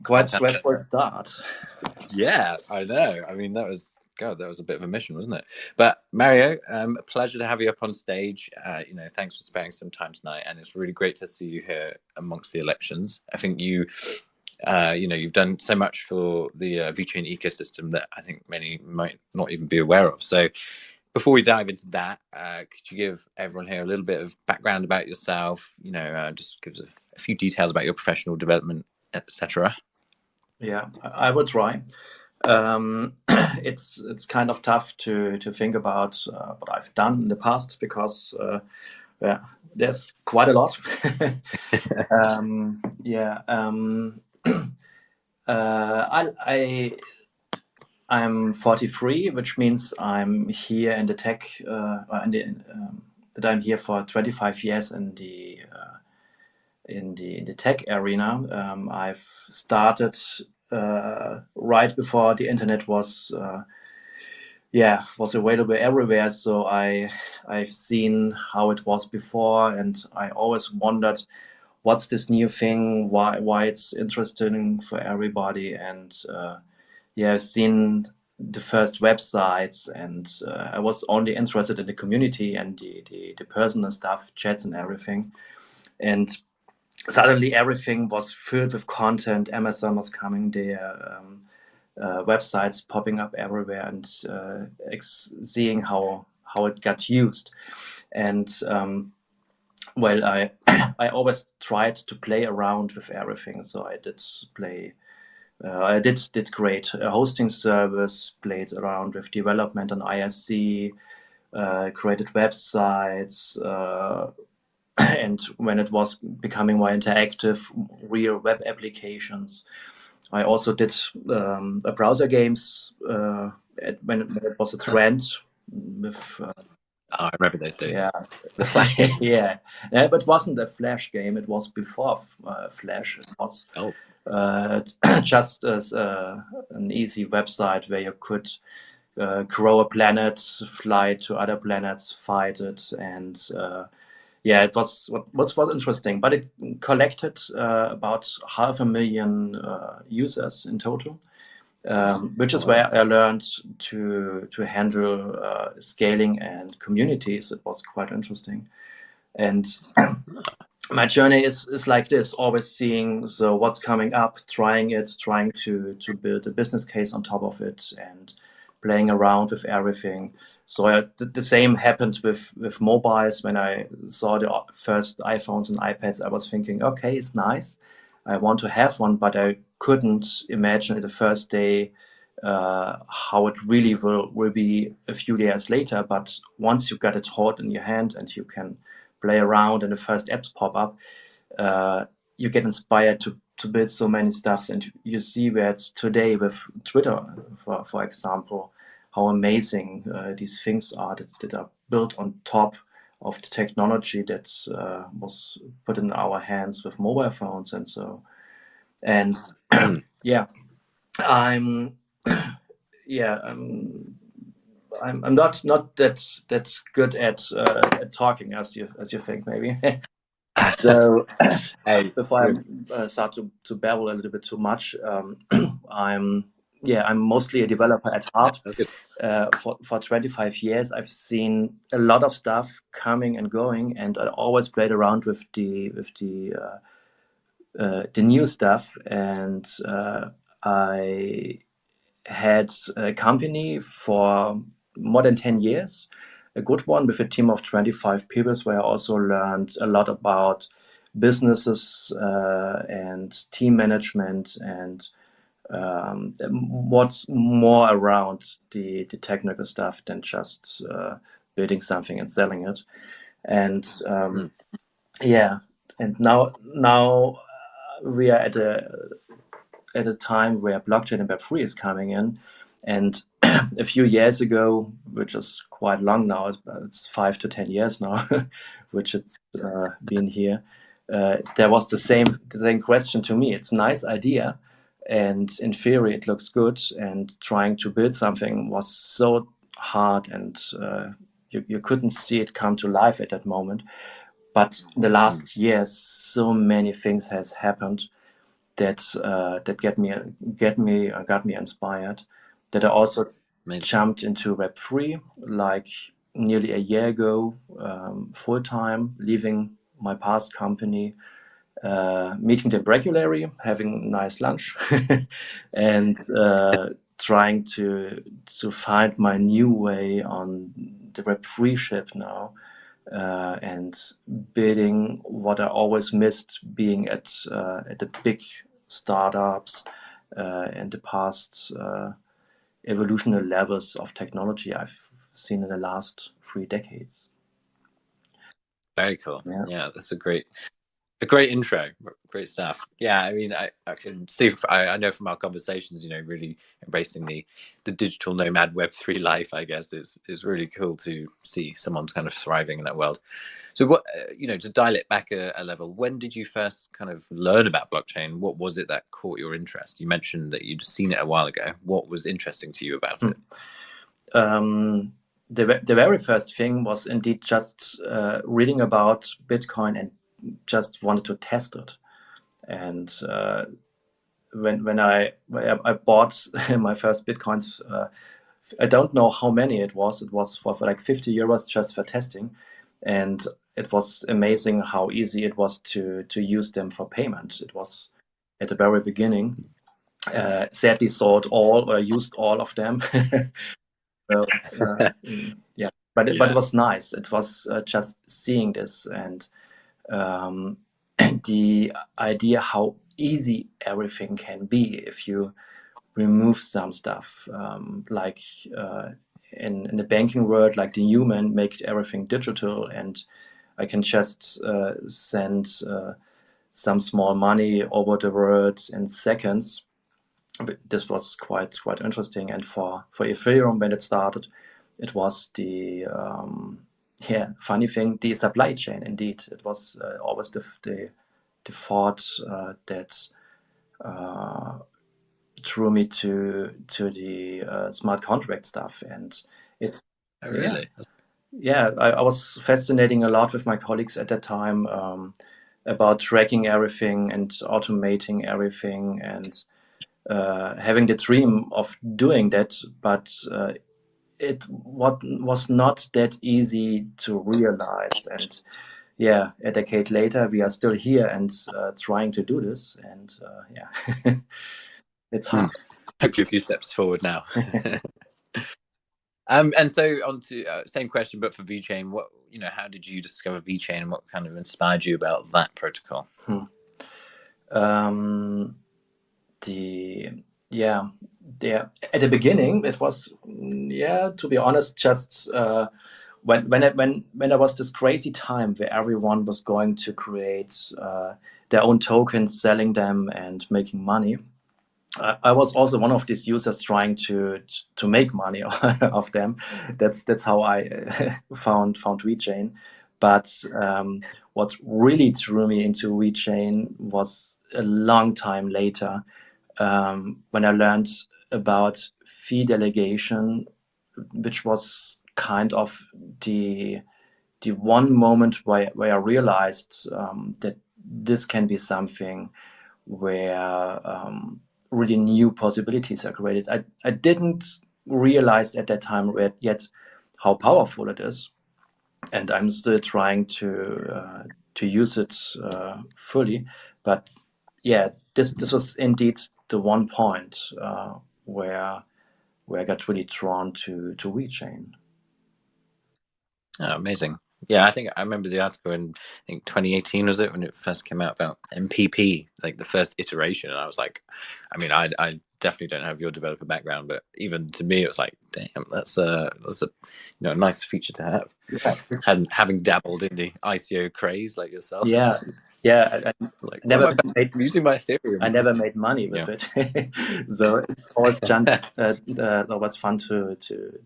Quite Fantastic. stressful start. Yeah, I know. I mean, that was God. That was a bit of a mission, wasn't it? But Mario, a pleasure to have you up on stage. Thanks for sparing some time tonight, and it's really great to see you here amongst the elections. I think you've done so much for the VeChain ecosystem that I think many might not even be aware of. So, before we dive into that, could you give everyone here a little bit of background about yourself? Just give us a few details about your professional development, etc. Yeah, I will try. It's kind of tough to think about what I've done in the past because yeah, there's quite a lot. Yeah, I'm 43, which means I'm here in the tech, that I'm here for 25 years in the tech arena. I've started right before the internet was available everywhere. So I've seen how it was before, and I always wondered what's this new thing, why it's interesting for everybody, and I've seen the first websites, and I was only interested in the community and the personal stuff, chats and everything. And suddenly everything was filled with content. Amazon was coming there, websites popping up everywhere, and seeing how it got used. And well, I always tried to play around with everything. So I did play. I did create a hosting service, played around with development on ISC, created websites, and when it was becoming more interactive, real web applications. I also did browser games when it was a trend with I remember those days. yeah, The Flash games. yeah. But it wasn't a Flash game. It was before Flash. It was Oh, just as an easy website where you could grow a planet, fly to other planets, fight it, and it was what was interesting. But it collected about 500,000 users in total, which is where I learned to handle scaling and communities. It was quite interesting, and my journey is like this: always seeing what's coming up, trying to build a business case on top of it, and playing around with everything. So the same happened with mobiles. When I saw the first iPhones and iPads, I was thinking, okay, it's nice, I want to have one, but I couldn't imagine the first day how it really will be a few years later. But once you got it hot in your hand and you can play around and the first apps pop up, you get inspired to build so many stuffs, and you see where it's today with Twitter, for example, how amazing these things are that are built on top of the technology that was put in our hands with mobile phones and so. And yeah, I'm yeah I'm not that good at talking as you think maybe. So hey, before good. I start to babble a little bit too much, I'm mostly a developer at heart. That's good. For 25 years, I've seen a lot of stuff coming and going, and I always played around with the new stuff. And I had a company for more than 10 years, a good one with a team of 25 people, where I also learned a lot about businesses and team management and what's more around the technical stuff than just building something and selling it. And yeah, and now we are at a time where blockchain and Web3 is coming in. And a few years ago, which is quite long now, it's 5 to 10 years now, which it's been here, there was the same question to me. It's a nice idea, and in theory it looks good, and trying to build something was so hard, and you couldn't see it come to life at that moment. But in the last years, so many things has happened that got me inspired. That I also Amazing. jumped into Web3 like nearly a year ago, full time, leaving my past company, meeting them regularly, having nice lunch, and trying to find my new way on the Web3 ship now, and building what I always missed being at the big startups, and the past evolutionary levels of technology I've seen in the last 3 decades. Very cool. Yeah. Yeah, that's a great intro. Great stuff. Yeah, I mean, I can see, I know from our conversations, really embracing the digital nomad Web3 life, I guess, is really cool to see someone kind of thriving in that world. So what, to dial it back a level, when did you first kind of learn about blockchain? What was it that caught your interest? You mentioned that you'd seen it a while ago. What was interesting to you about it? The very first thing was indeed just reading about Bitcoin and just wanted to test it. And when I bought my first Bitcoins, I don't know how many it was. It was for like 50 euros just for testing, and it was amazing how easy it was to use them for payment. It was at the very beginning. Sadly, sold all or used all of them. So, yeah, but it was nice. It was just seeing this and the idea how easy everything can be if you remove some stuff, like in the banking world, like the human make everything digital, and I can just send some small money over the world in seconds. But this was quite interesting, and for Ethereum when it started, it was the funny thing, the supply chain. Indeed, it was always the thought that drew me to the smart contract stuff, and it's Oh, really? I was fascinating a lot with my colleagues at that time, about tracking everything and automating everything and having the dream of doing that, but it was not that easy to realize. And a decade later, we are still here and trying to do this. And it's hard. Hopefully, a few steps forward now. And so on to same question, but for VeChain, what how did you discover VeChain, and what kind of inspired you about that protocol? At the beginning, it was to be honest, just when there was this crazy time where everyone was going to create their own tokens, selling them and making money. I was also one of these users trying to make money of them. That's how I found VeChain. But what really drew me into VeChain was a long time later, when I learned about fee delegation, which was kind of the one moment where I realized that this can be something where really new possibilities are created. I didn't realize at that time yet how powerful it is, and I'm still trying to use it fully. But this was indeed the one point where I got really drawn to VeChain. Oh, amazing. Yeah, I think I remember the article in, I think 2018 was it, when it first came out, about MPP, like the first iteration, and I was like, I mean, I definitely don't have your developer background, but even to me, it was like, damn, that's a nice feature to have. Having dabbled in the ICO craze like yourself. Like, I'm using my Ethereum. I never made money with it, so it's always always fun to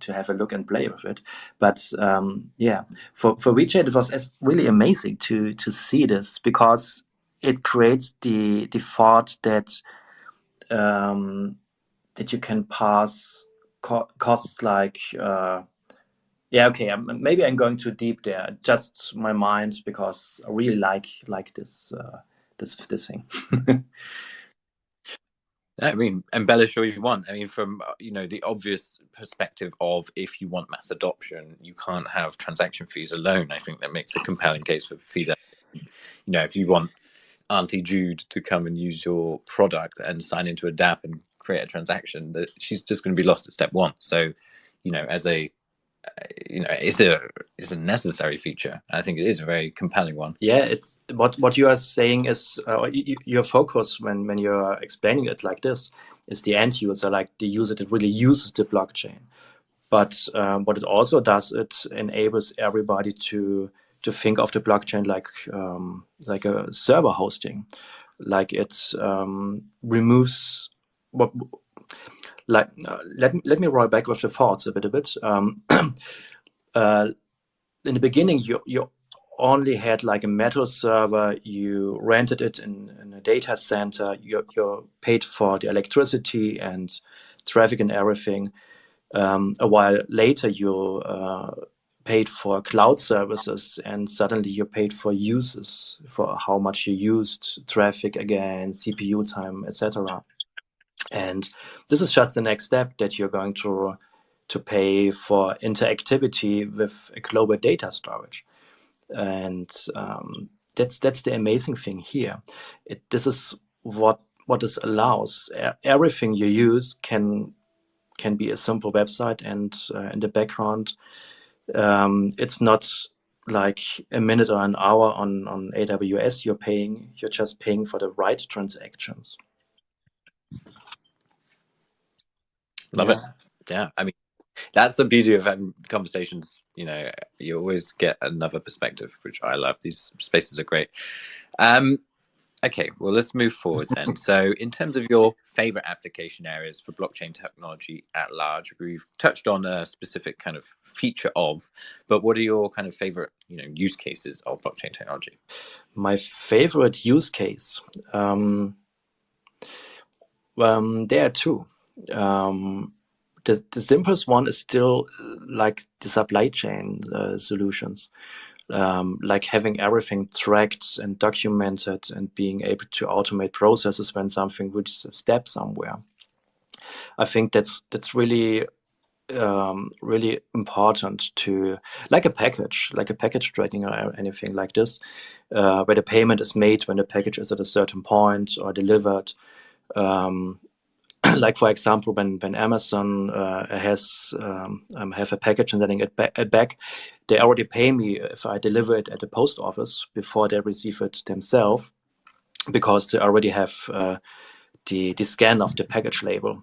have a look and play with it. But for VeChain, it was really amazing to see this, because it creates the thought that that you can pass costs like. Maybe I'm going too deep there. Just my mind, because I really like this this thing. I mean, embellish all you want. I mean, from the obvious perspective of if you want mass adoption, you can't have transaction fees alone. I think that makes a compelling case for fee. If you want Auntie Jude to come and use your product and sign into a DApp and create a transaction, that she's just going to be lost at step one. So, as a it's a necessary feature. I think it is a very compelling one. Yeah, it's what you are saying is your focus when you're explaining it like this is the end user, like the user that really uses the blockchain. But what it also does, it enables everybody to think of the blockchain like a server hosting, like it removes what like let me roll back with the thoughts a bit. In the beginning, you only had like a metal server. You rented it in a data center. You paid for the electricity and traffic and everything. A while later, you paid for cloud services, and suddenly you paid for uses, for how much you used traffic again, CPU time, etc. And this is just the next step, that you're going to pay for interactivity with a global data storage. And that's the amazing thing here. This is what this allows. Everything you use can be a simple website, and in the background, it's not like a minute or an hour on AWS. You're just paying for the right transactions. Love it. Yeah, I mean, that's the beauty of having conversations. You always get another perspective, which I love. These spaces are great. Okay, well, let's move forward then. So in terms of your favorite application areas for blockchain technology at large, we've touched on a specific kind of feature of, but what are your kind of favorite, use cases of blockchain technology? My favorite use case, there are two. The simplest one is still like the supply chain solutions. Like having everything tracked and documented and being able to automate processes when something reaches a step somewhere. I think that's really really important, to like a package tracking or anything like this, where the payment is made when the package is at a certain point or delivered. Like for example, when Amazon have a package and sending it back, they already pay me if I deliver it at the post office before they receive it themselves, because they already have the scan of the package label.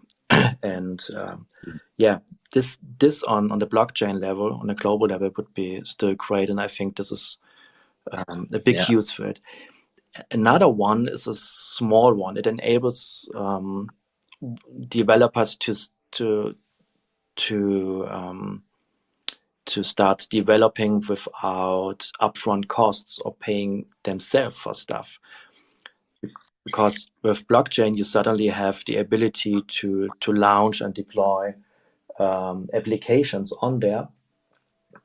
And yeah, this on the blockchain level, on a global level, would be still great, and I think this is a big use for it. Another one is a small one. It enables developers to start developing without upfront costs or paying themselves for stuff. Because with blockchain, you suddenly have the ability to launch and deploy applications on there,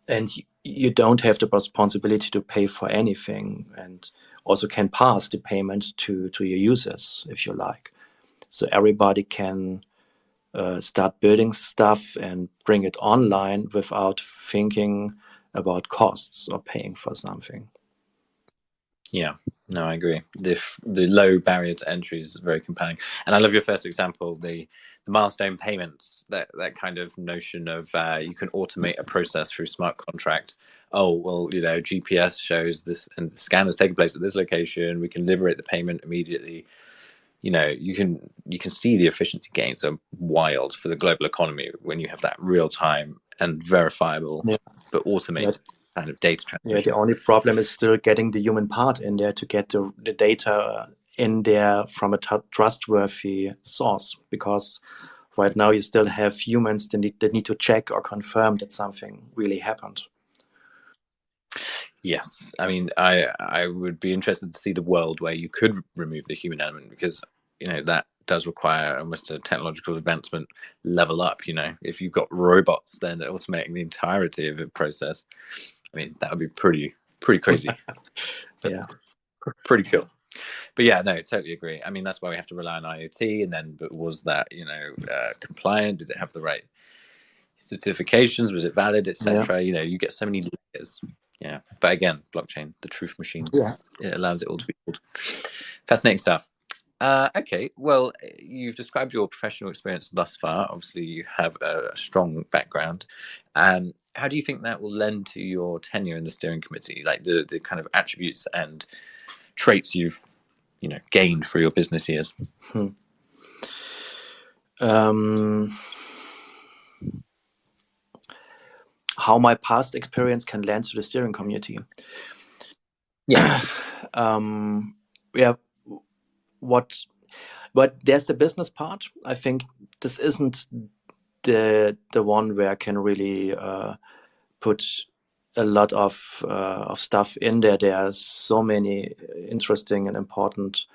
and you don't have the responsibility to pay for anything, and also can pass the payment to your users if you like. So everybody can start building stuff and bring it online without thinking about costs or paying for something. Yeah, no, I agree. The low barrier to entry is very compelling, and I love your first example, the milestone payments. That kind of notion of you can automate a process through smart contract. Oh well, GPS shows this, and the scan has taken place at this location. We can liberate the payment immediately. You can see the efficiency gains are wild for the global economy when you have that real time and verifiable, but automated kind of data transmission. Yeah, the only problem is still getting the human part in there to get the data in there from a trustworthy source, because right now you still have humans that need to check or confirm that something really happened. Yes, I mean, I would be interested to see the world where you could remove the human element, because that does require almost a technological advancement level up. If you've got robots then automating the entirety of a process, I mean, that would be pretty crazy. Yeah, pretty cool. But yeah, no, totally agree. I mean, that's why we have to rely on IoT. And then, but was that, compliant? Did it have the right certifications? Was it valid, etc.? You get so many layers. Yeah. But again, blockchain, the truth machine, it allows it all to be called. Fascinating stuff. Okay, well, you've described your professional experience thus far. Obviously, you have a strong background. How do you think that will lend to your tenure in the steering committee, like the kind of attributes and traits you've gained through your business years? How my past experience can lend to the steering community. Yeah. But there's the business part. I think this isn't the one where I can really put a lot of stuff in there. There are so many interesting and important.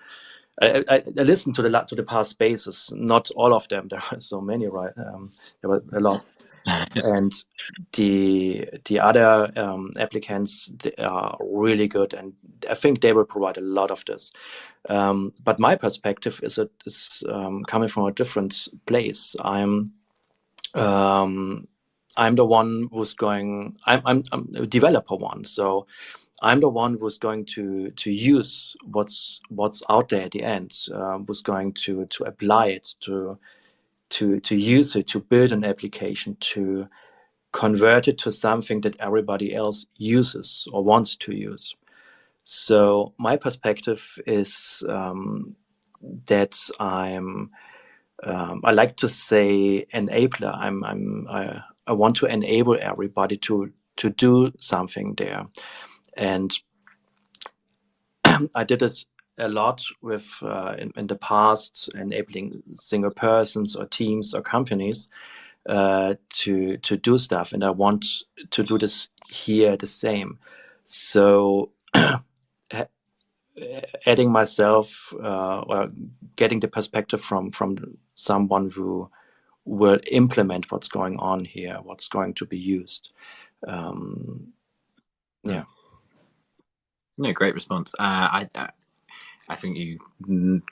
I listened to the past spaces. Not all of them. There are so many, right? There were a lot. And the other applicants, they are really good, and I think they will provide a lot of this. But my perspective is coming from a different place. I'm the one who's going. I'm a developer one, so I'm the one who's going to use what's out there at the end. Who's going to apply it, to use it, to build an application, to convert it to something that everybody else uses or wants to use. So my perspective is that I like to say enabler. I want to enable everybody to do something there, and I did this a lot with in the past, enabling single persons or teams or companies to do stuff, and I want to do this here the same. So adding myself or getting the perspective from someone who will implement what's going on here, what's going to be used. No, great response. I think you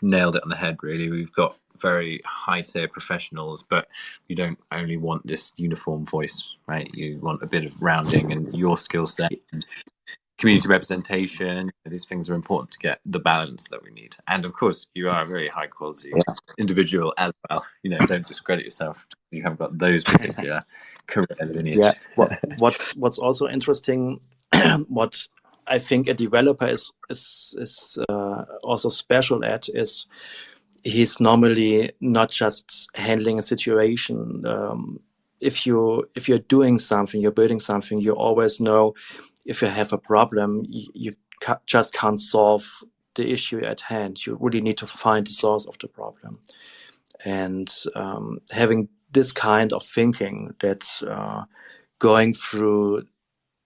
nailed it on the head, really. We've got very high tier professionals, but you don't only want this uniform voice, right? You want a bit of rounding, and your skill set and community representation. These things are important to get the balance that we need. And of course, you are a very high quality individual as well. Don't discredit yourself. You haven't got those particular career lineage. Yeah. What's also interesting, what I think a developer is also special at, is he's normally not just handling a situation. If you're doing something, you're building something, you always know if you have a problem, you just can't solve the issue at hand. You really need to find the source of the problem. And having this kind of thinking, that going through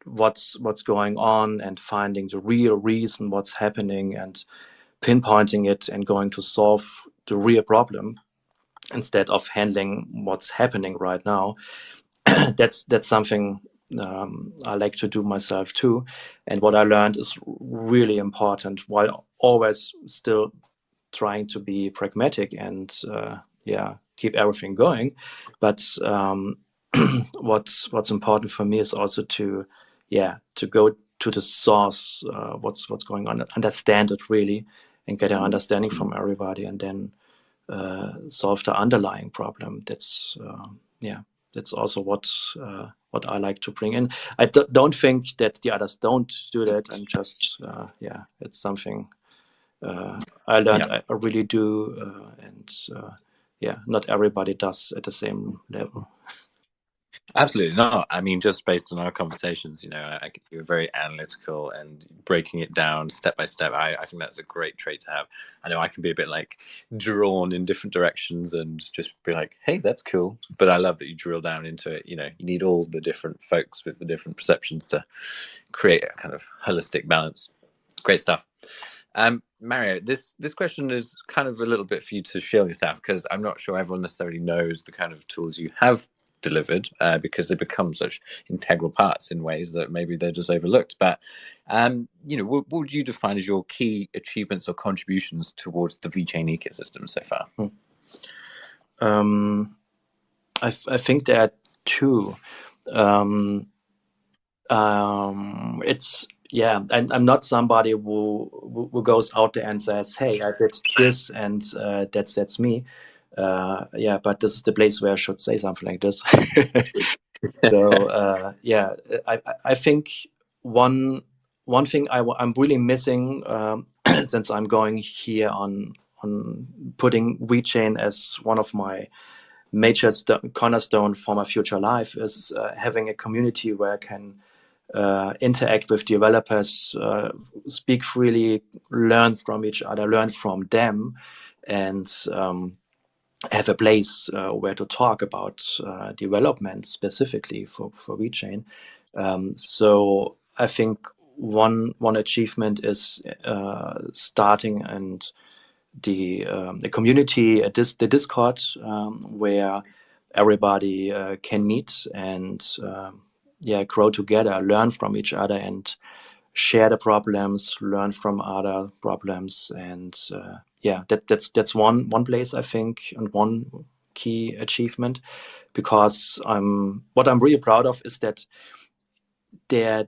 what's going on and finding the real reason what's happening and pinpointing it and going to solve the real problem instead of handling what's happening right now, that's something I like to do myself too. And what I learned is really important, while always still trying to be pragmatic and keep everything going. But what's important for me is also to go to the source, what's going on, understand it really, and get an understanding from everybody, and then solve the underlying problem. That's also what I like to bring in. I don't think that the others don't do that. I'm just it's something I learned. I really do, and not everybody does at the same level. Absolutely not. I mean, just based on our conversations, you're very analytical and breaking it down step by step. I think that's a great trait to have. I know I can be a bit like drawn in different directions and just be like, hey, that's cool. But I love that you drill down into it. You need all the different folks with the different perceptions to create a kind of holistic balance. Great stuff. Mario, this question is kind of a little bit for you to share yourself, because I'm not sure everyone necessarily knows the kind of tools you have delivered because they become such integral parts in ways that maybe they're just overlooked. But what would you define as your key achievements or contributions towards the VeChain ecosystem so far? I think there are two. I'm not somebody who goes out there and says, "Hey, I did this, and that's me." But this is the place where I should say something like this. So I think one thing I'm really missing since I'm going here on putting VeChain as one of my major cornerstone for my future life is having a community where I can interact with developers, speak freely, learn from each other, learn from them, and have a place where to talk about development specifically for VeChain. So I think one achievement is starting and the community, the Discord, where everybody can meet and grow together, learn from each other, and share the problems, learn from other problems, and that's one place I think, and one key achievement, because what I'm really proud of is that there are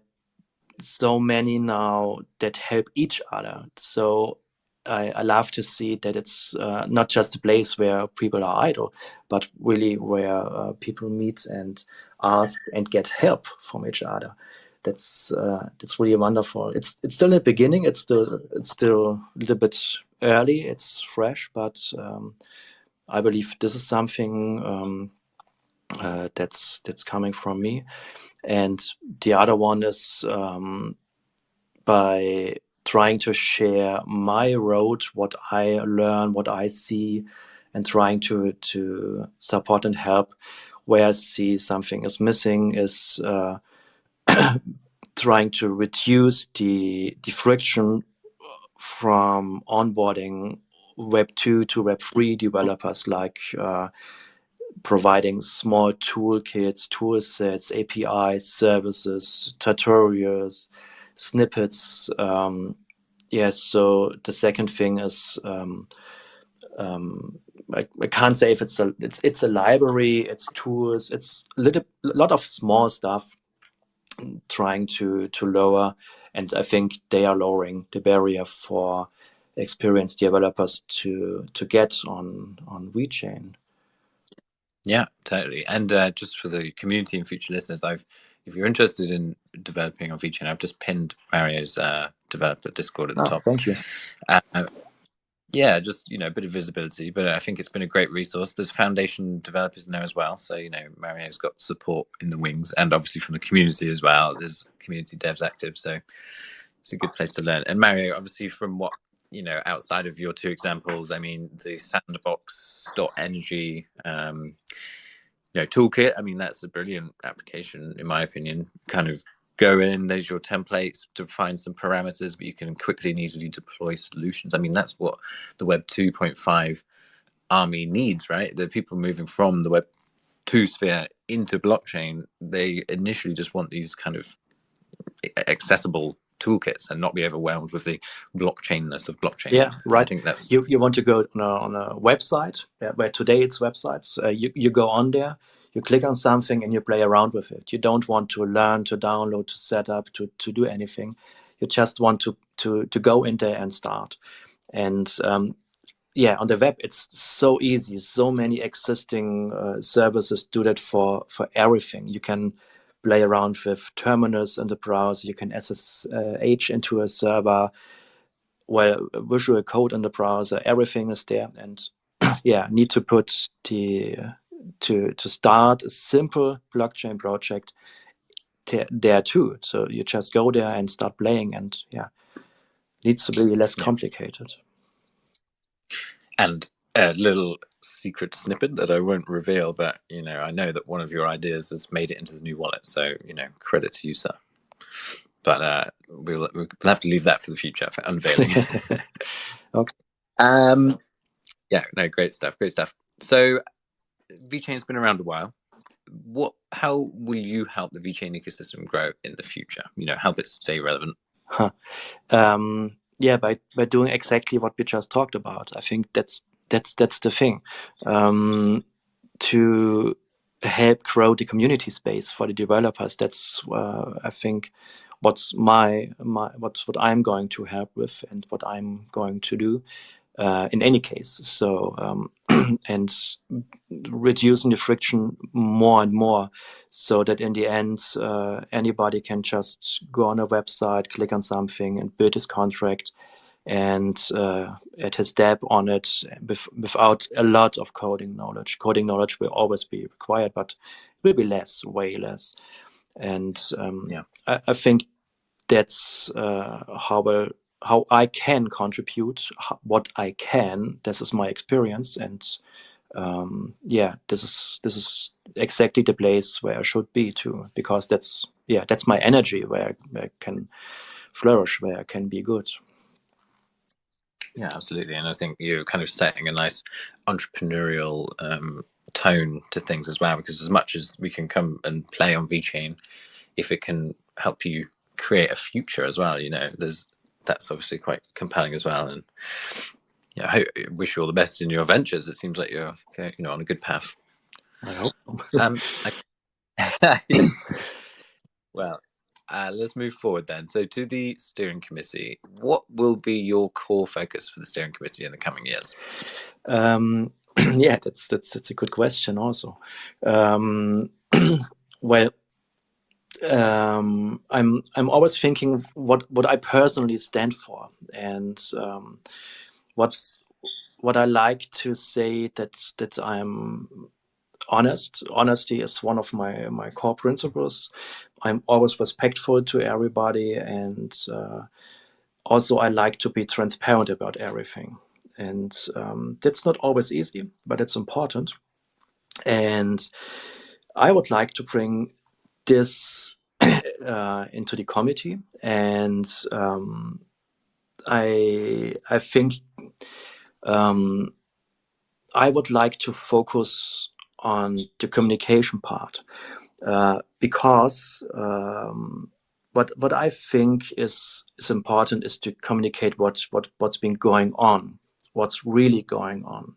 so many now that help each other. So I love to see that it's not just a place where people are idle, but really where people meet and ask and get help from each other. That's really wonderful. It's still in the beginning. It's still a little bit early. It's fresh, but I believe this is something that's coming from me. And the other one is by trying to share my road, what I learn, what I see, and trying to support and help where I see something is missing, is trying to reduce the friction from onboarding Web 2 to Web 3 developers, like providing small toolkits, tool sets, APIs, services, tutorials, snippets. So the second thing is I can't say if it's a library, it's tools, it's a lot of small stuff trying to lower, and I think they are lowering the barrier for experienced developers to get on VeChain. Yeah, totally. And just for the community and future listeners, if you're interested in developing on VeChain, I've just pinned Mario's developer Discord at the top. Thank you. Just a bit of visibility, but I think it's been a great resource. There's foundation developers in there as well, so Mario's got support in the wings, and obviously from the community as well. There's community devs active, so it's a good place to learn. And Mario, obviously, from what outside of your two examples, I mean, the sandbox.energy toolkit, I mean, that's a brilliant application in my opinion. Kind of go in, there's your templates, define some parameters, but you can quickly and easily deploy solutions. I mean, that's what the Web 2.5 army needs, right? The people moving from the Web 2 sphere into blockchain, they initially just want these kind of accessible toolkits and not be overwhelmed with the blockchainness of blockchain. Yeah, right. I think that's you want to go on a website, where today it's websites. You go on there, you click on something, and you play around with it. You don't want to learn, to download, to set up, to do anything. You just want to go in there and start. And on the web, it's so easy. So many existing services do that for everything. You can play around with terminals in the browser. You can SSH into a server. Well, visual code in the browser. Everything is there. And need to put to start a simple blockchain project there too. So you just go there and start playing, and needs to be less complicated. And a little secret snippet that I won't reveal, but I know that one of your ideas has made it into the new wallet, so credit to you, sir. But we'll have to leave that for the future for unveiling. Okay. Great stuff. So VeChain's been around a while. how will you help the VeChain ecosystem grow in the future? Help it stay relevant. Huh. By doing exactly what we just talked about. I think that's the thing. To help grow the community space for the developers. That's I think what's what I'm going to help with and what I'm going to do in any case. So and reducing the friction more and more, so that in the end anybody can just go on a website, click on something, and build his contract, and add his dApp on it without a lot of coding knowledge. Coding knowledge will always be required, but it will be less, way less. And I think that's how I can contribute, what I can. This is my experience, and this is exactly the place where I should be too, because that's my energy, where I can flourish, where I can be good. Yeah, absolutely. And I think you're kind of setting a nice entrepreneurial tone to things as well, because as much as we can come and play on VeChain, if it can help you create a future as well, that's obviously quite compelling as well. And I wish you all the best in your ventures. It seems like you're on a good path. I hope. Yes. Well, let's move forward then. So to the steering committee, what will be your core focus for the steering committee in the coming years? That's a good question also. Well, I'm always thinking what I personally stand for, and what I like to say, that I'm honest. Honesty is one of my core principles. I'm always respectful to everybody, and also I like to be transparent about everything. And that's not always easy, but it's important. And I would like to bring this into the committee, and I think I would like to focus on the communication part, because what I think is important is to communicate what's been going on, what's really going on,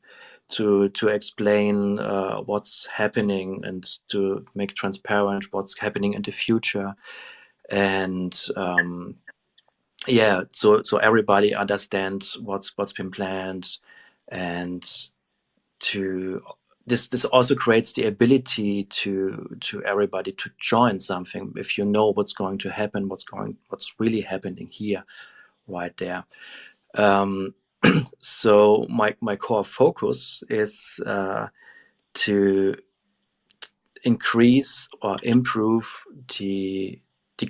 to explain what's happening, and to make transparent what's happening in the future, and so everybody understands what's been planned, and to this also creates the ability to everybody to join something if you know what's going to happen, what's really happening here, right there. So my core focus is to increase or improve the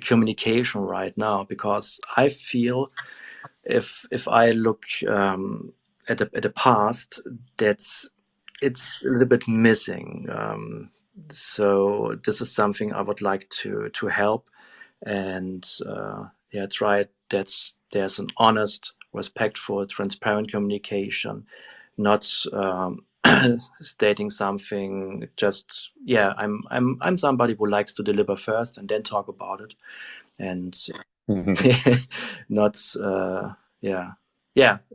communication right now, because I feel if I look at the past, that's it's a little bit missing. So this is something I would like to help, and try that there's an honest, respectful, transparent communication, not stating something just I'm somebody who likes to deliver first and then talk about it, and not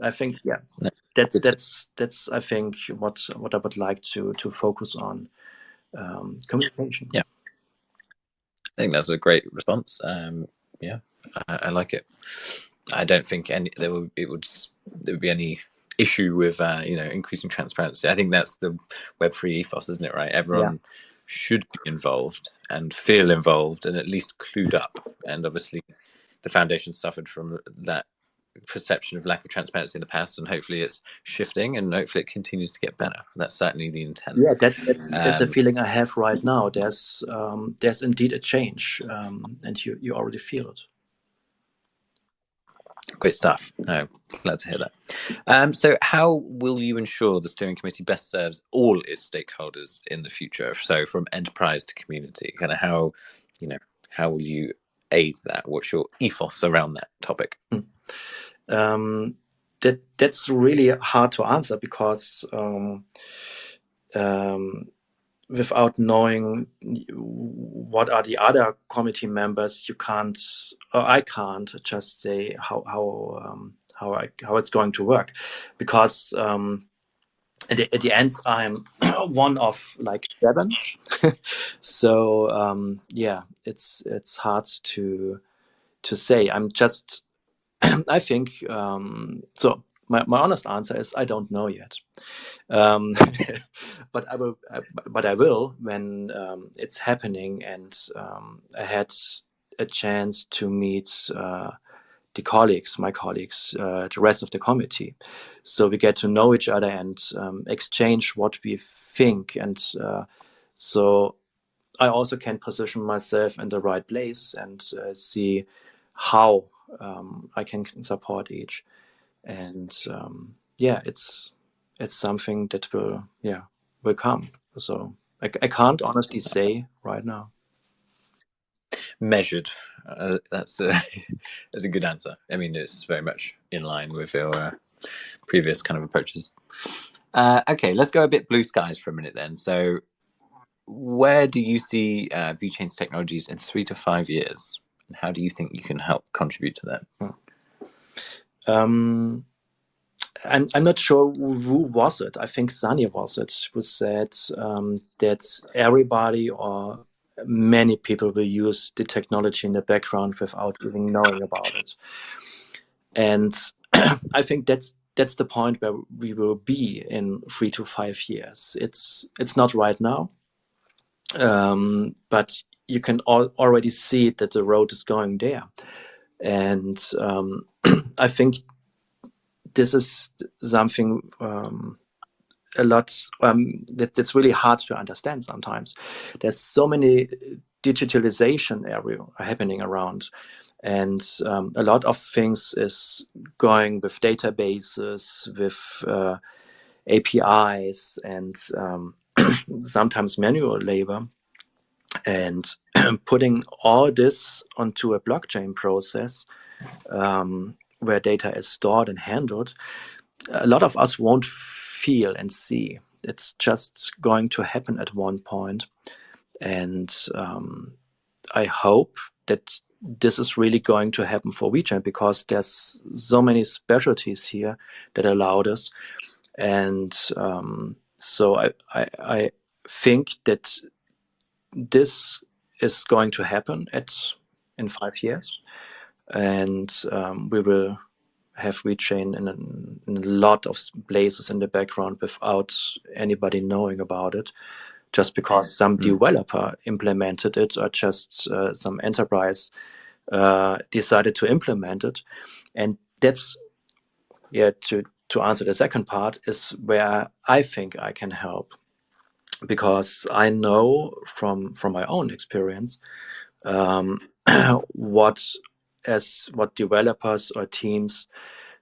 I think that's I think what I would like to focus on, communication. Yeah, I think that's a great response. I like it. I don't think there would be any issue with increasing transparency. I think that's the Web3 ethos, isn't it? Right, everyone should be involved and feel involved and at least clued up. And obviously, the foundation suffered from that perception of lack of transparency in the past, and hopefully it's shifting, and hopefully it continues to get better. That's certainly the intent. Yeah, that's a feeling I have right now. There's indeed a change, and you already feel it. Great stuff. No, glad to hear that. So how will you ensure the steering committee best serves all its stakeholders in the future? So from enterprise to community, kind of how will you aid that? What's your ethos around that topic? That's really hard to answer, because without knowing what are the other committee members, you can't, or I can't just say how it's going to work, because at the end I'm one of like 7. So yeah, it's hard to say. I'm just I think so. My honest answer is I don't know yet. Um, but I will when it's happening, and I had a chance to meet my colleagues, the rest of the committee. So we get to know each other and exchange what we think, and so I also can position myself in the right place and see how I can support each. And yeah, it's something that will come. So I can't honestly say right now. Measured. That's that's a good answer. I mean, it's very much in line with your previous kind of approaches. Okay, let's go a bit blue skies for a minute then. So, where do you see VeChain's technologies in 3 to 5 years, and how do you think you can help contribute to that? I'm not sure who was it. I think Sunny was it, who said that everybody or many people will use the technology in the background without even knowing about it. And I think that's the point where we will be in 3 to 5 years. It's not right now, but you can already see that the road is going there. And I think this is something a lot that's really hard to understand sometimes. There's so many digitalization area happening around, and a lot of things is going with databases, with APIs, and sometimes manual labor, and putting all this onto a blockchain process where data is stored and handled. A lot of us won't feel and see. It's just going to happen at one point. And I hope that this is really going to happen for VeChain, because there's so many specialties here that allow this. And so I think that this is going to happen in 5 years. And we will have VeChain in a lot of places in the background without anybody knowing about it, just because some developer implemented it, or just some enterprise decided to implement it. And that's, to answer the second part, is where I think I can help, because I know from my own experience what developers or teams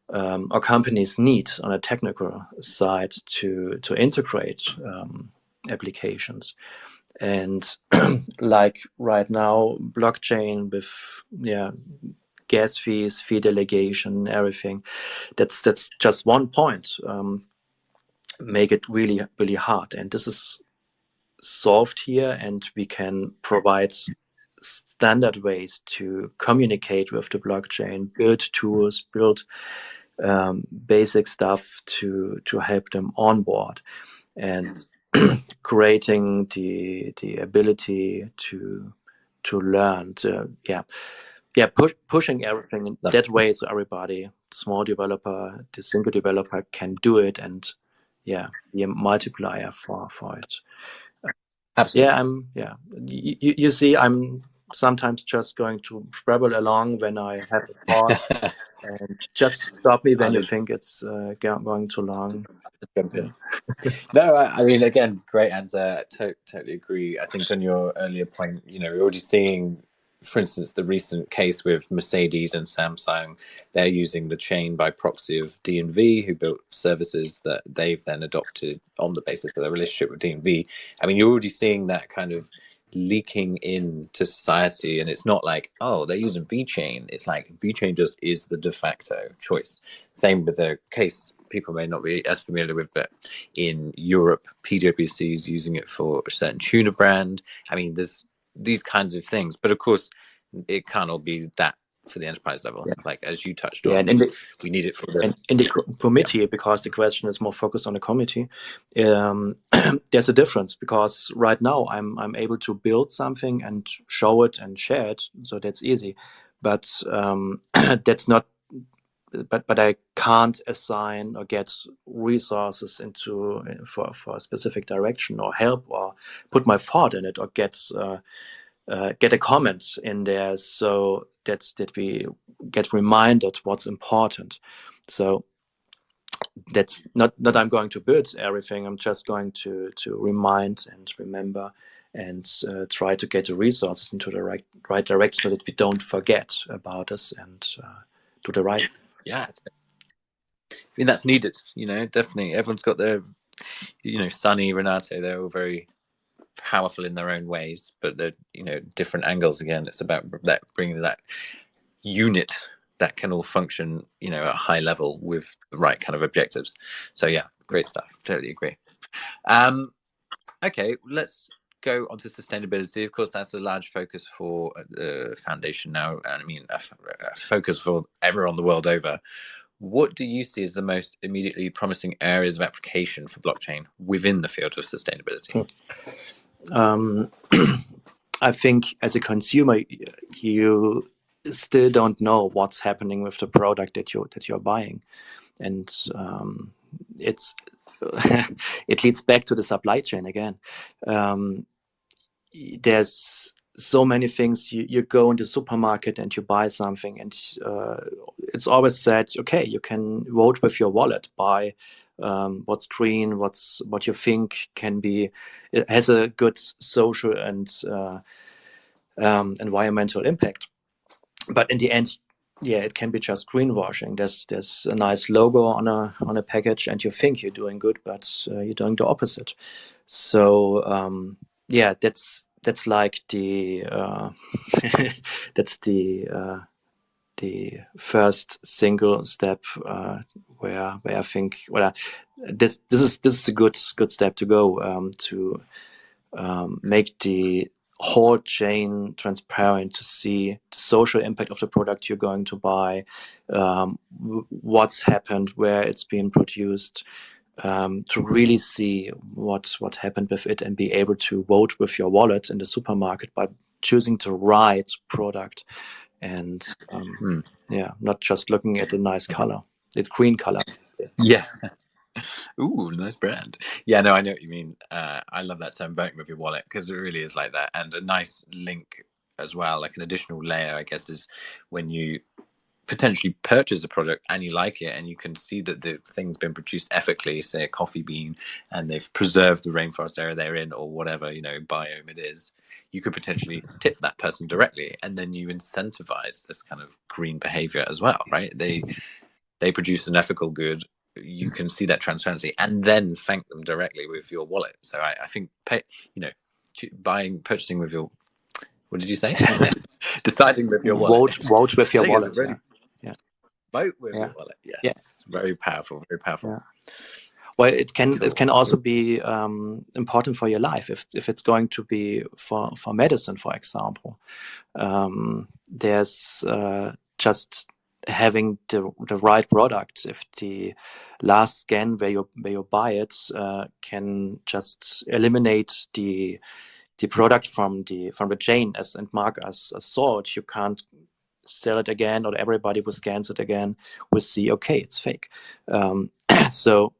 or companies need on a technical side to integrate applications. And like right now, blockchain with gas fees, fee delegation, everything. That's just one point. Make it really, really hard. And this is solved here, and we can provide standard ways to communicate with the blockchain, build tools, build basic stuff to help them on board, and creating the ability to learn, pushing everything in that way, so everybody, small developer, the single developer, can do it, and be a multiplier for it. Absolutely. You see, I'm sometimes just going to travel along when I have a thought, and just stop me when you think it's going too long. No, I mean, again, great answer. Totally agree. I think on your earlier point, we're already seeing, for instance, the recent case with Mercedes and Samsung. They're using the chain by proxy of DNV, who built services that they've then adopted on the basis of their relationship with DNV. I mean, you're already seeing that kind of leaking into society, and it's not like, oh, they're using VeChain. It's like VeChain just is the de facto choice. Same with the case people may not be as familiar with, but in Europe, PwC is using it for a certain tuna brand. I mean, there's these kinds of things, but of course, it can't all be that for the enterprise level. Yeah. Like as you touched Yeah, on, and we need it for the in the committee, because the question is more focused on the committee. There's a difference, because right now I'm able to build something and show it and share it, so that's easy. But that's not. But I can't assign or get resources into for a specific direction, or help, or put my thought in it, or get a comment in there, so that we get reminded what's important. So that's not I'm going to build everything. I'm just going to remind and remember, and try to get the resources into the right direction, so that we don't forget about us, and do the right. Yeah, I mean, that's needed, definitely. Everyone's got their, Sunny, Renato, they're all very powerful in their own ways, but they're, different angles. Again, it's about that, bringing that unit that can all function, at a high level with the right kind of objectives. So yeah, great stuff. Totally agree. Okay, let's go on to sustainability. Of course, that's a large focus for the foundation now, and I mean a focus for everyone the world over. What do you see as the most immediately promising areas of application for blockchain within the field of sustainability? I think as a consumer, you still don't know what's happening with the product that you're buying, and it's it leads back to the supply chain again. There's so many things. You go in the supermarket and you buy something, and it's always said, okay, you can vote with your wallet, buy what's green, what you think can be, it has a good social and environmental impact. But in the end, yeah, it can be just greenwashing. There's a nice logo on a package, and you think you're doing good, but you're doing the opposite. So yeah, that's like the that's the first single step, where I think, well, this is a good step to go, to make the whole chain transparent, to see the social impact of the product you're going to buy, what's happened, where it's being produced, to really see what happened with it, and be able to vote with your wallet in the supermarket by choosing the right product, and yeah, not just looking at the nice color, the green color. Yeah. Ooh, nice brand. Yeah, no, I know what you mean. I love that term, voting with your wallet, because it really is like that. And a nice link as well, like an additional layer, I guess, is when you potentially purchase a product and you like it, and you can see that the thing's been produced ethically, say a coffee bean, and they've preserved the rainforest area they're in, or whatever, biome it is. You could potentially tip that person directly, and then you incentivize this kind of green behavior as well, right? They produce an ethical good. You can see that transparency, and then thank them directly with your wallet. So I think purchasing with your, what did you say? Deciding with your wallet. Vote with your wallet. Really, yeah. Vote with your wallet. Yes. Yeah. Very powerful. Very powerful. Yeah. Well, it can also be important for your life, if it's going to be for medicine, for example. There's just having the right product. If the last scan where you buy it can just eliminate the product from the chain and mark as salt, you can't sell it again, or everybody who scans it again will see, okay, it's fake. So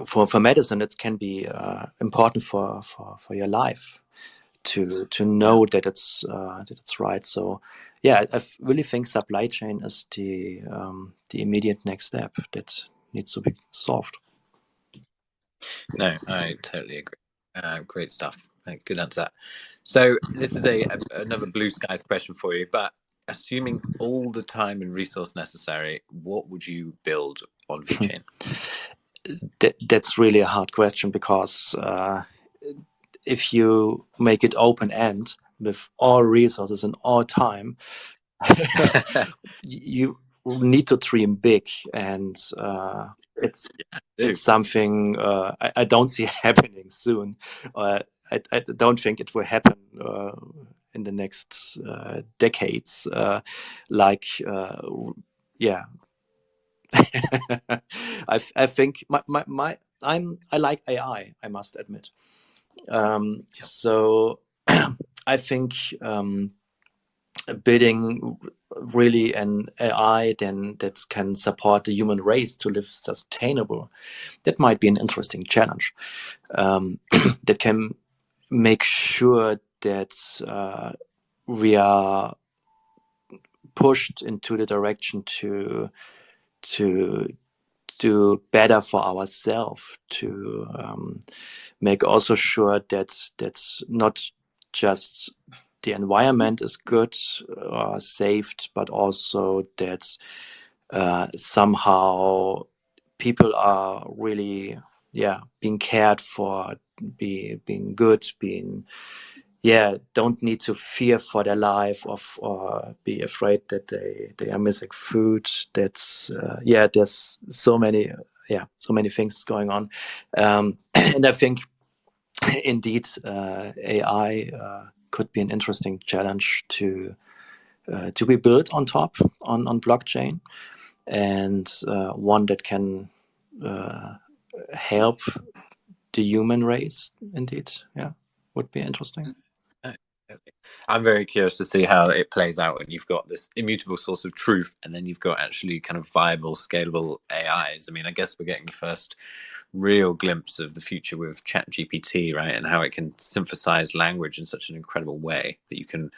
for medicine, it can be important for your life to know that it's right. So yeah, I really think supply chain is the immediate next step that needs to be solved. No, I totally agree. Great stuff. Good answer. So this is another blue skies question for you, but assuming all the time and resource necessary, what would you build on VeChain? That's really a hard question, because if you make it open end with all resources and all time, you need to dream big, and it's something I don't see happening soon. I don't think it will happen in the next decades. Yeah, I think I like AI. I must admit. So I think building really an AI then that can support the human race to live sustainable, that might be an interesting challenge. That can make sure that we are pushed into the direction to do better for ourselves, to make also sure that that's not just the environment is good or saved, but also that somehow people are really being cared for, being good, don't need to fear for their life or be afraid that they are missing food. That's there's so many things going on, and I think indeed AI could be an interesting challenge to be built on top on blockchain, and one that can help the human race. Indeed, would be interesting. I'm very curious to see how it plays out when you've got this immutable source of truth, and then you've got actually kind of viable, scalable AIs. I mean, I guess we're getting the first real glimpse of the future with ChatGPT, right? And how it can synthesize language in such an incredible way that you can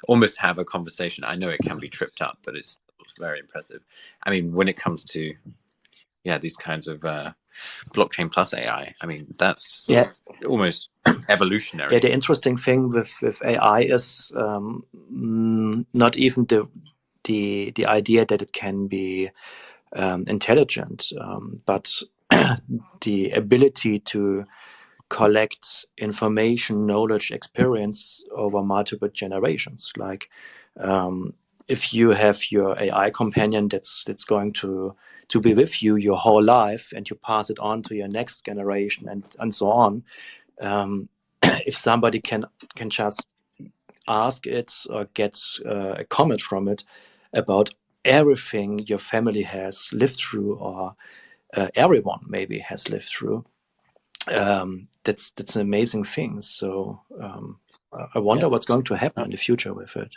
almost have a conversation. I know it can be tripped up, but it's very impressive. I mean, when it comes to these kinds of blockchain plus AI, I mean, that's almost evolutionary. Yeah, the interesting thing with AI is not even the idea that it can be intelligent, but the ability to collect information, knowledge, experience over multiple generations. Like if you have your AI companion that's going to be with you your whole life, and you pass it on to your next generation and so on. If somebody can just ask it or get a comment from it about everything your family has lived through, or everyone maybe has lived through, that's an amazing thing. So I wonder what's going to happen in the future with it.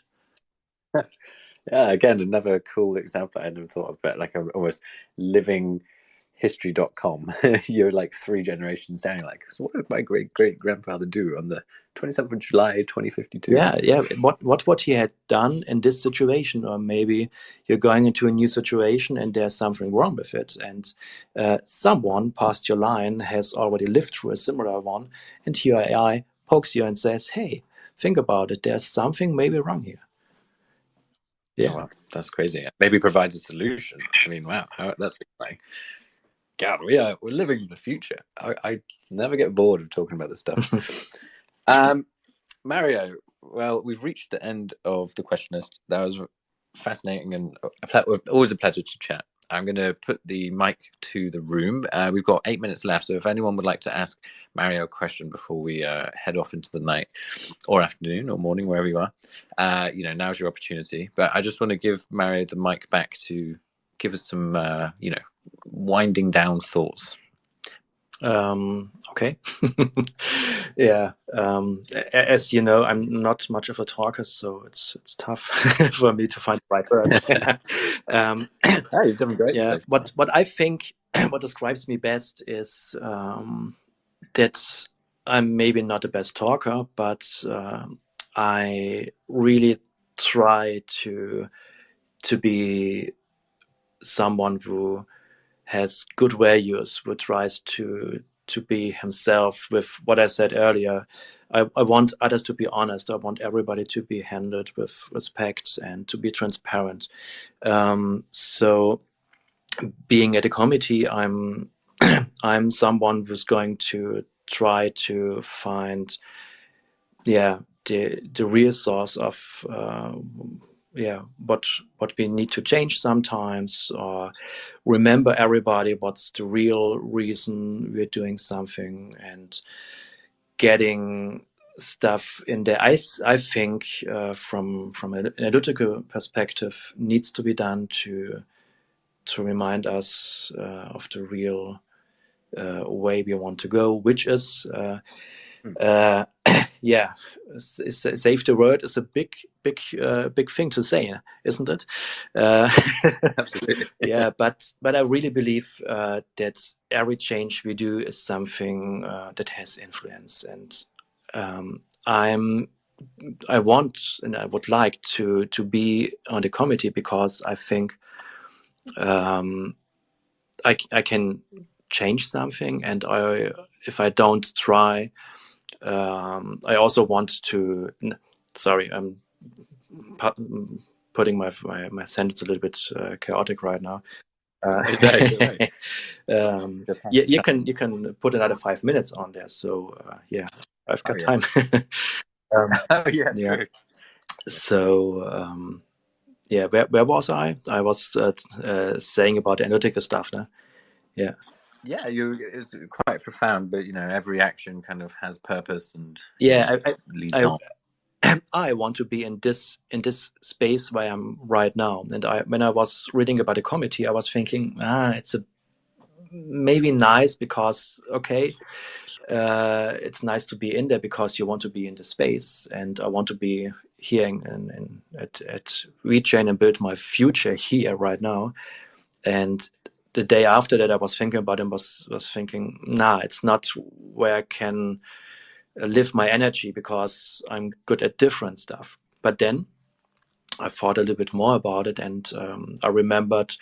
Yeah, again, another cool example I never thought of, but like a almost living history.com. You're like 3 generations down. You're like, so what did my great grandfather do on the 27th of July 2052? What he had done in this situation, or maybe you're going into a new situation and there's something wrong with it, and someone past your line has already lived through a similar one, and your AI pokes you and says, hey, think about it, there's something maybe wrong here. Yeah, well, that's crazy. Maybe provides a solution. I mean, wow, that's exciting. God, we're living in the future. I never get bored of talking about this stuff. Mario, well, we've reached the end of the question list. That was fascinating and always a pleasure to chat. I'm going to put the mic to the room. We've got 8 minutes left, so if anyone would like to ask Mario a question before we head off into the night or afternoon or morning, wherever you are, now's your opportunity. But I just want to give Mario the mic back to give us some, winding down thoughts. Okay. Yeah. As you know, I'm not much of a talker, so it's tough for me to find the right words. Hey, you've done great. Yeah. What I think what describes me best is that I'm maybe not the best talker, but I really try to be someone who has good values, who tries to be himself. With what I said earlier, I want others to be honest. I want everybody to be handled with respect and to be transparent. So being at a committee, I'm someone who's going to try to find the real source of what we need to change sometimes, or remember everybody what's the real reason we're doing something, and getting stuff in there. I think from an analytical perspective needs to be done to remind us of the real way we want to go, which is save the world is a big thing to say, isn't it? Absolutely. Yeah, but I really believe that every change we do is something that has influence, and I want and I would like to be on the committee, because I think I can change something, and if I don't try, I also want to. Sorry, I'm putting my sentence a little bit chaotic right now. You can put another 5 minutes on there, so I've got time. True. So where was I? I was saying about the analytical stuff now. Yeah, it's quite profound, but every action kind of has purpose and leads on. I want to be in this space where I'm right now. And when I was reading about the committee, I was thinking, it's maybe nice because it's nice to be in there because you want to be in the space, and I want to be here at VeChain and build my future here right now. And the day after that, I was thinking about it, was thinking, it's not where I can live my energy, because I'm good at different stuff. But then I thought a little bit more about it, and I remembered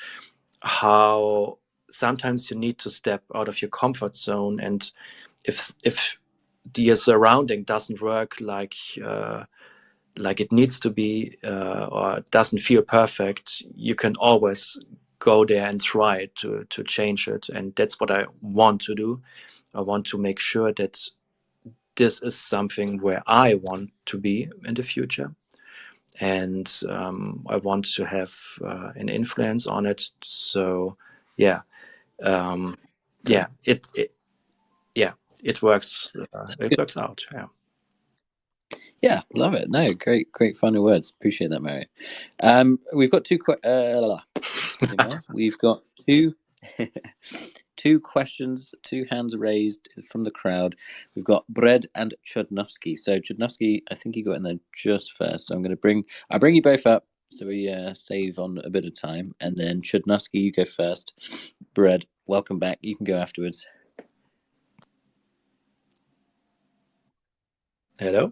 how sometimes you need to step out of your comfort zone, and if the surrounding doesn't work like it needs to be, or doesn't feel perfect, you can always go there and try to change it. And that's what I want to do. I want to make sure that this is something where I want to be in the future, and I want to have an influence on it. So it works. It works out. Yeah, love it. No, great final words. Appreciate that, Mario. We've got we've got two questions, two hands raised from the crowd. We've got Bread and Chudnovsky. So Chudnovsky, I think you got in there just first. So I'll bring you both up so we save on a bit of time. And then Chudnovsky, you go first. Bread, welcome back. You can go afterwards. Hello.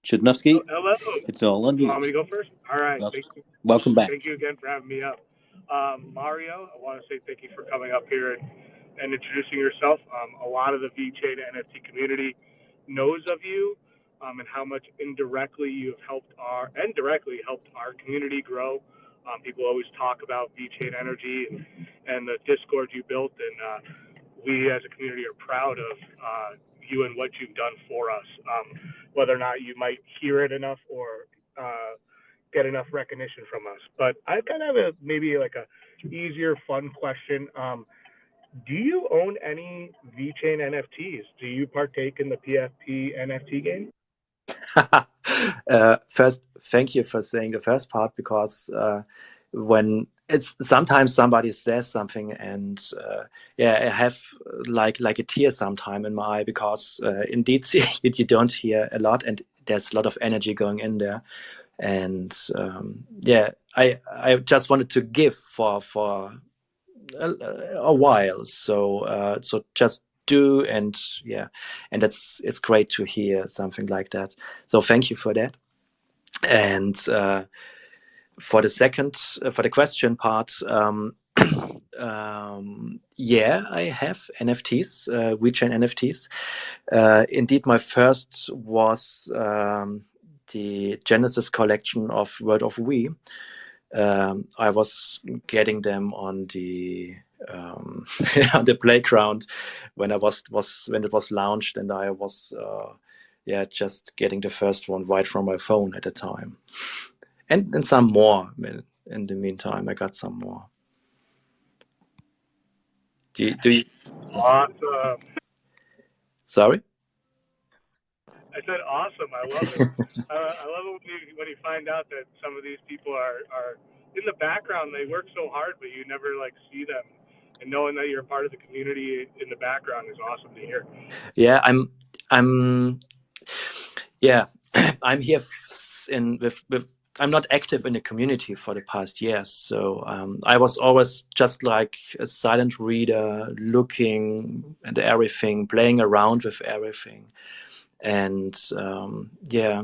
Chudnovsky. Hello. It's all on you. Want me to go first? All right. Welcome back. Thank you again for having me up. Mario, I want to say thank you for coming up here and introducing yourself. A lot of the VeChain NFT community knows of you and how much indirectly you have helped our community grow. People always talk about VeChain Energy and the Discord you built, and we as a community are proud of you and what you've done for us. Whether or not you might hear it enough or get enough recognition from us. But I kind of have maybe like a easier, fun question. Do you own any VeChain NFTs? Do you partake in the PFP NFT game? First, thank you for saying the first part, because when it's sometimes somebody says something and I have like a tear sometime in my eye, because indeed you don't hear a lot, and there's a lot of energy going in there. And I just wanted to give for a while, so just do, and it's great to hear something like that. So thank you for that. And for the question part, I have NFTs, VeChain NFTs. Indeed, my first was the Genesis collection of World of We. I was getting them on the on the playground when it was launched, and I was just getting the first one right from my phone at the time. and some more in the meantime. I got some more. Do you? Awesome. Sorry. I said awesome. I love it. I love it when you find out that some of these people are in the background. They work so hard, but you never like see them. And knowing that you're a part of the community in the background is awesome to hear. Yeah, I'm yeah, I'm here with I'm not active in the community for the past years, so I was always just like a silent reader, looking at everything, playing around with everything, and yeah,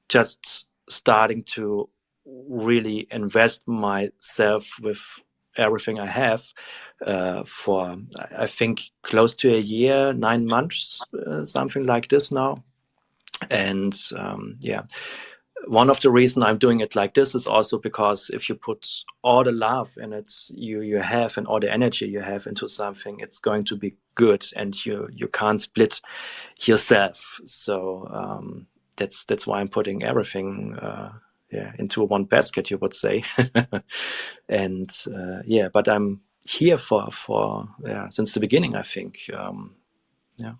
just starting to really invest myself with everything I have for I think close to a year, 9 months, something like this now. And yeah, one of the reasons I'm doing it like this is also because if you put all the love in it you have and all the energy you have into something, it's going to be good, and you can't split yourself. So that's why I'm putting everything yeah, into one basket, you would say. And yeah, but I'm here for yeah, since the beginning, I think. Yeah.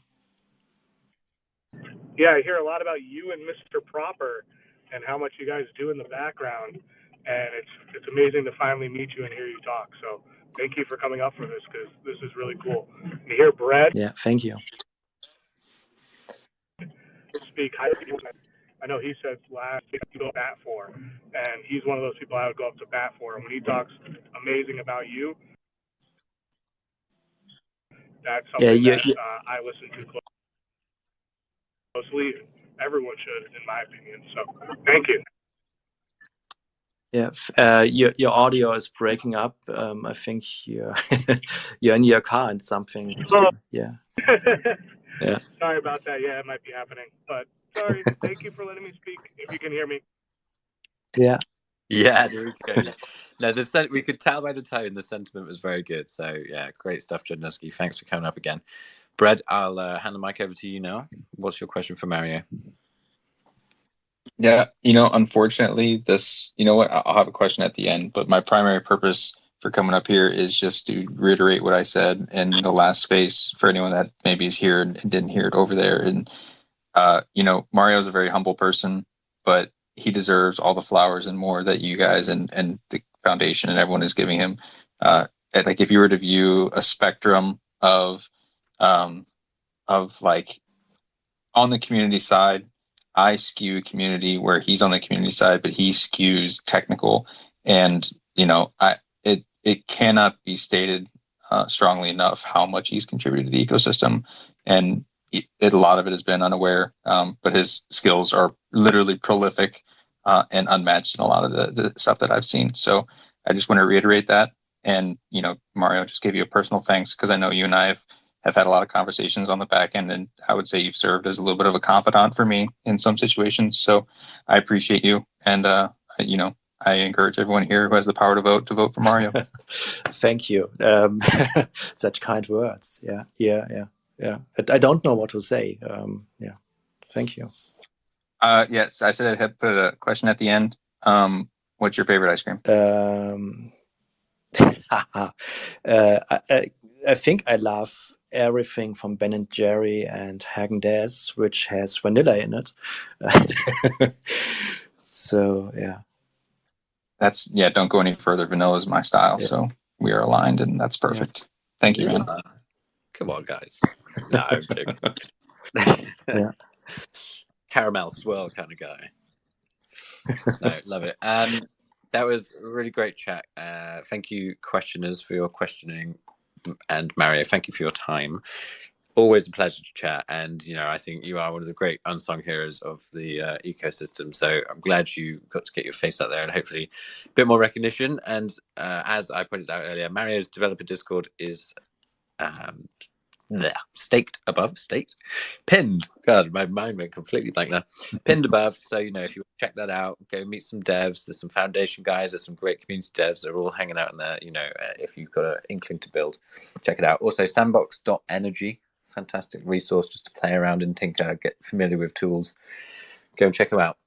Yeah, I hear a lot about you and Mr. Proper and how much you guys do in the background, and it's amazing to finally meet you and hear you talk. So thank you for coming up for this, because this is really cool. You hear Brad Yeah, thank you. speak highly. I know he said last week to go bat for, and he's one of those people I would go up to bat for. And when he talks amazing about you, that's Yeah, something that I listen to closely. Everyone should, in my opinion. So thank you. yeah, your audio is breaking up. I think you're you're in your car and something. Oh. Yeah. Yeah. Sorry about that. Yeah, it might be happening. But sorry. Thank you for letting me speak. If you can hear me. Yeah. Yeah, there we go. No, we could tell by the tone the sentiment was very good. So yeah, great stuff, Jodnowski. Thanks for coming up again. Brad, I'll hand the mic over to you now. What's your question for Mario? Yeah, unfortunately, you know what? I'll have a question at the end, but my primary purpose for coming up here is just to reiterate what I said in the last space for anyone that maybe is here and didn't hear it over there. And, Mario is a very humble person, but he deserves all the flowers and more that you guys and the foundation and everyone is giving him. Like if you were to view a spectrum of like on the community side, I skew community where he's on the community side, but he skews technical. And it cannot be stated strongly enough how much he's contributed to the ecosystem, and a lot of it has been unaware. But his skills are literally prolific and unmatched in a lot of the stuff that I've seen. So I just want to reiterate that. And Mario, just give you a personal thanks because I know you and I have had a lot of conversations on the back end, and I would say you've served as a little bit of a confidant for me in some situations. So I appreciate you, and I encourage everyone here who has the power to vote for Mario. Thank you. Such kind words. Yeah. I don't know what to say. Yeah, thank you. Yes, I said I'd have put a question at the end. What's your favorite ice cream? I think I love everything from Ben and Jerry and Häagen-Dazs, which has vanilla in it. So yeah. Don't go any further. Vanilla is my style, so we are aligned, and that's perfect. Yeah. Thank you, man. Come on, guys. No, I'm joking. Yeah. Caramel swirl kind of guy. No, love it. That was a really great chat. Thank you, questioners, for your questioning, and Mario, thank you for your time. Always a pleasure to chat, and I think you are one of the great unsung heroes of the ecosystem. So I'm glad you got to get your face out there, and hopefully a bit more recognition. And as I pointed out earlier, Mario's developer Discord is pinned. God, my mind went completely blank there. Pinned above. So if you check that out, go meet some devs. There's some foundation guys. There's some great community devs that are all hanging out in there. If you've got an inkling to build, check it out. Also, sandbox.energy. Fantastic resource just to play around and tinker, get familiar with tools. Go and check them out.